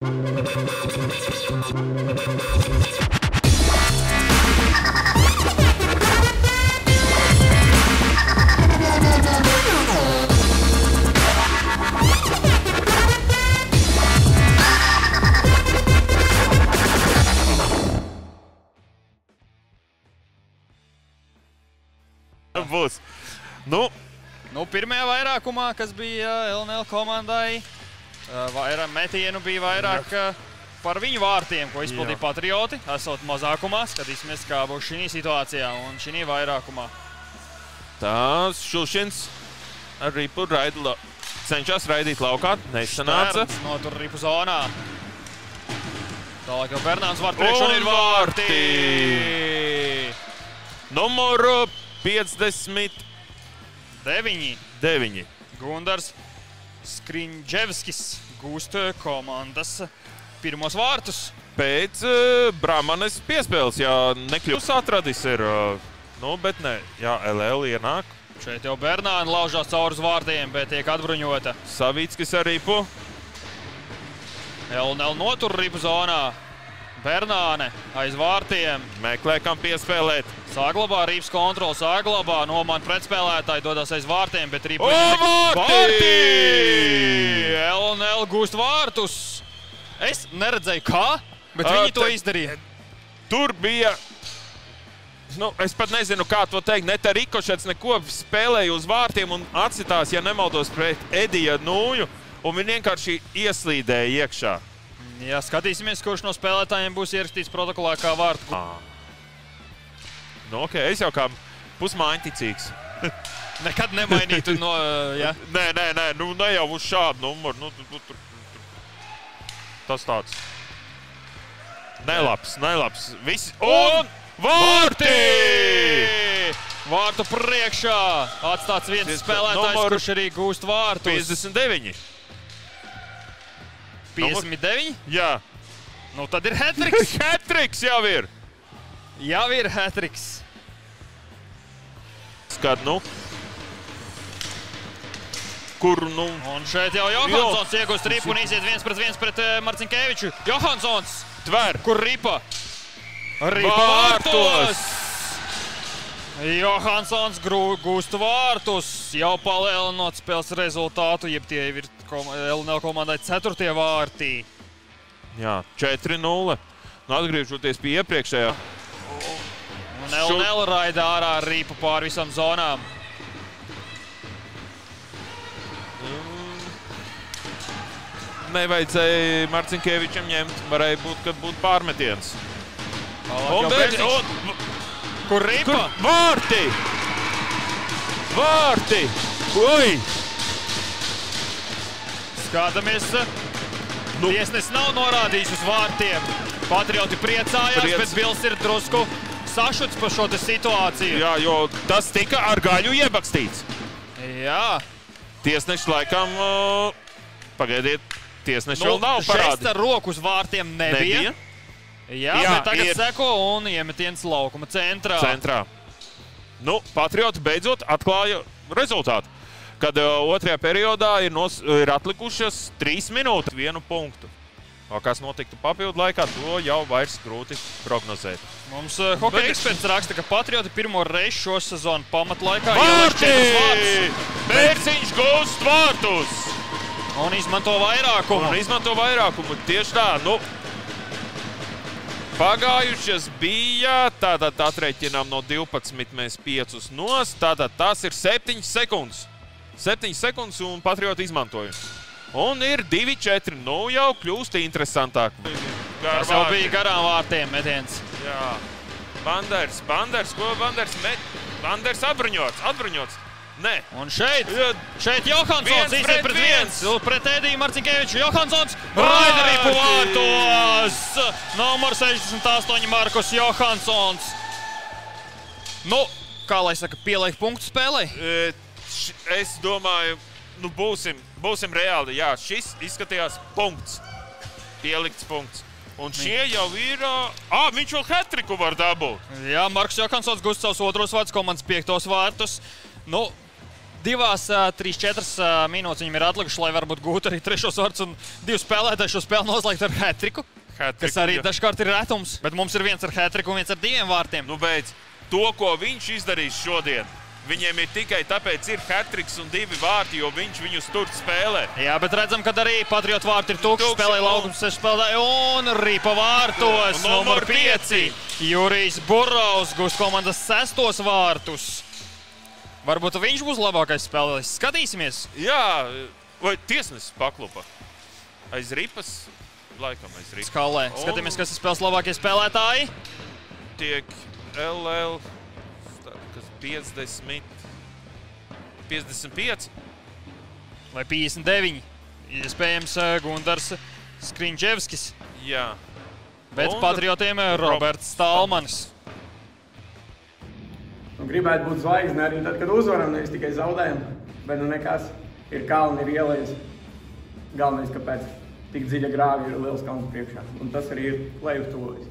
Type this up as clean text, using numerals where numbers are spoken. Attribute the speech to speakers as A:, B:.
A: Būs.
B: Pirmajā vairākumā, kas bija LNL komandai, metienu bija vairāk par viņu vārtiem, ko izpildīja Patrioti, esot mazākumā. Skatīsimies, kā būs šī situācijā un šī vairākumā.
A: Tās Šušins ar ripu cenšas raidīt laukā, nesanāca.
B: Šterns notur ripu zonā. Tālāk jau Bernāns vārtu priekš un ir vārti!
A: Numuru 59.
B: Gundars Skriņģevskis gūst komandas pirmos vārtus.
A: Pēc Brahmanes piespēles, jā, nekļūs atradis ir, bet ne, jā, LL ienāk.
B: Šeit jau Bernāna laužās caur uz vārtiem, bet tiek atbruņota.
A: Savickis ar ripu.
B: LNL notur ripu zonā. Bernāne aiz vārtiem.
A: Meklē, kam piespēlēt.
B: Saglabā rips kontroli, saglabā, nomana pretspēlētāji, dodas aiz vārtiem, bet ripu...
A: Vārti!
B: LNL gūst vārtus. Es neredzēju kā, bet viņi to izdarīja.
A: Tur bija, es pat nezinu, kā to teikt, ne tā Rikošets neko spēlēja uz vārtiem un atsitās, ja nemaldos, pret Edija Nūju, un viņi vienkārši ieslīdēja iekšā.
B: Jā, skatīsimies, kurš no spēlētājiem būs ierakstīts protokolā kā vārtu.
A: Es jau kā pusmāņticīgs.
B: Nekad nemainītu no, jā?
A: Nē, ne jau uz šādu numuru. Tas tāds. Nelabs. Visi. Un vārti!
B: Vārtu priekšā. Atstāts viens spēlētājs, kurš arī gūst vārtus.
A: 59.
B: 59?
A: Jā.
B: Tad ir hat-triks.
A: Hat-triks jau ir.
B: Jau ir hat-triks.
A: Skat, Kur,
B: Un šeit jau Johansons iegūst ripu un iziet 1-1 pret Marcinkeviču. Johansons.
A: Tver.
B: Kur ripa? Ripa vārtos. Johansons gūst vārtus. Jau palielinot spēles rezultātu, jeb tie ir LNL komandai 4. vārtī.
A: Jā, 4-0. Atgriežoties pie iepriekšējā.
B: Un LNL raida ārā ripu pār visam zonām.
A: Nevajadzēja Marcinkevičam ņemt. Varēja būt, kad būtu pārmetiens.
B: Kur ripa?
A: Vārti! Vārti! Oi!
B: Skatāmies. Tiesnesis nav norādījis uz vārtiem. Patrioti priecājās, bet Bils ir drusku sašuts par šo situāciju.
A: Jā, jo tas tika ar gaļu iebakstīts.
B: Jā.
A: Tiesneši laikam, pagaidiet, tiesneši vēl nav parādi.
B: Žests ar roku uz vārtiem nebija. Jā, bet tagad seko un iemetiens laukuma centrā.
A: Patrioti beidzot atklāja rezultātu, kad otrajā periodā ir atlikušas 3 minūtes, 1 punktu. Kas notiktu papildu laikā, to jau vairs grūti prognozēt.
B: Mums hokeja eksperts raksta, ka Patrioti pirmo reizi šo sezonu pamatlaikā
A: Vārti! Bērciņš gūst vārtus!
B: Un izmanto vairākumu.
A: Tieši tā, pagājušas bija, tātad atrēķinām no 12 mēs 5 nost, tātad tas ir 7 sekundes. 7 sekundes un Patrioti izmantoja. Un ir 2-4, jau kļūst interesantāk.
B: Tas jau bija garām vārtiem metiens.
A: Jā. Banders, ko Banders met? Banders atbruņots. Nē.
B: Un šeit Johansons iziet pret 1. Pret Ediju Marcinkeviču. Johansons raida ripu vārtos. Numur 68 Markus Johansons. Kā lai saka, pieliek punktu spēlē?
A: Es domāju, būsim reāli. Jā, šis izskatījās punkts. Pielikts punkts. Un šie jau ir... viņš vēl hat-triku var dabūt.
B: Jā, Markus Johansons gūst savus otros vārtus, komandas 5. vārtus. 2-3-4 minūtes viņam ir atlikuši, lai varbūt gūtu arī 3. vārtus un 2 spēlētāji šo spēli noslēgt ar hat-triku. Kas arī dažkārt ir retums, bet mums ir viens ar hat-triku un viens ar 2 vārtiem.
A: Nu beidz, to, ko viņš izdarīs šodien, viņiem ir tikai tāpēc ir hat-triks un 2 vārti, jo viņš viņus tur spēlē.
B: Jā, bet redzam, ka arī Patriotu vārti ir tukši, spēlē laukums 6 spēlētāji un ripa vārtos numur 5. Jurijs Burraus gūs komandas 6. vārtus. Varbūt viņš būs labākais spēlētājs. Skatīsimies.
A: Jā, vai tiesnesis paklupa. Aiz ripas, laikam aiz ripas.
B: Skalē. Skatīsimies, kas ir spēles labākie spēlētāji.
A: Tiek LL, kas 55
B: vai 59. Iespējams Gundars Skriņčevskis.
A: Jā.
B: Bet Patriotiem Roberts Stalmanis.
C: Gribētu būt zvaigzne arī tad, kad uzvaram, nevis tikai zaudējam. Bet nu nekas, ir kalni, ir ielas. Galvenais, kāpēc tik dziļa grāvi ir liels kalns priekšā. Un tas arī ir lejup tuvojas.